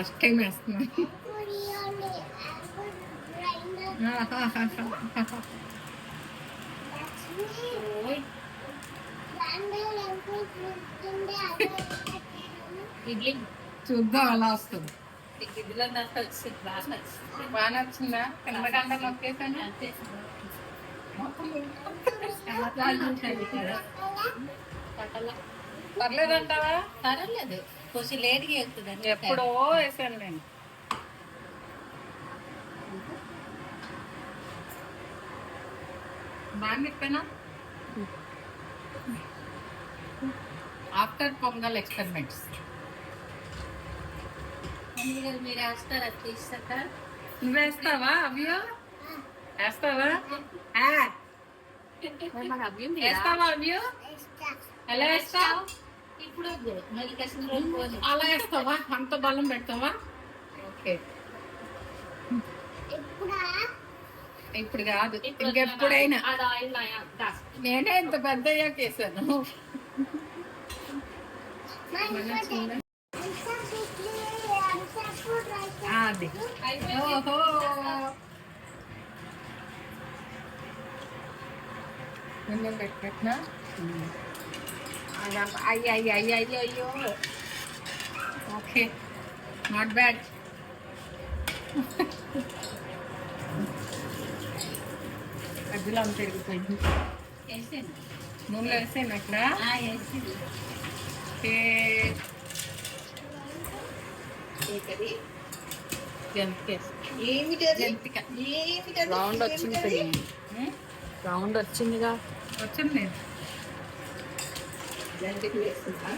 First time వేస్తున్నాను. ఇడ్లీ చూద్దాం అలా వస్తుంది. ఇడ్లీలో వచ్చింది బాగా నచ్చిందా? కిందకంటే నొక్కేసాను. పర్లేదంటావా? పర్వాలేదు, కొంచెం లేట్గా వెళ్తుంది. ఎప్పుడో వేసాను నేను. బాగా చెప్పానా? After pongal experiments. మీరు వేస్తారా? తీసాక నువ్వు వేస్తావా? అవ్యో వేస్తావా? వేస్తావా అవ్యో? ఎలా వేస్తావు? ఇప్పుడు మళ్ళీ కసిన రోజు అలా వేస్తావా? అంత బలం పెడతావా? ఓకే, ఇప్పుడు కాదు, ఇంకెప్పుడైనా. నేనే ఇంత పెద్ద అయ్యాక వేసాను. అది ఓహో, కొంచెం పెట్టినా. అయ్యో, ఓకే, నాట్ బ్యాడ్. మధ్యలో అంత తిరిగిపోయింది. వేసాను, నూనెలో వేసాను అక్కడ. రౌండ్ వచ్చింది, రౌండ్ వచ్చిందిగా. వచ్చింది. జంతికి వేస్తుందా?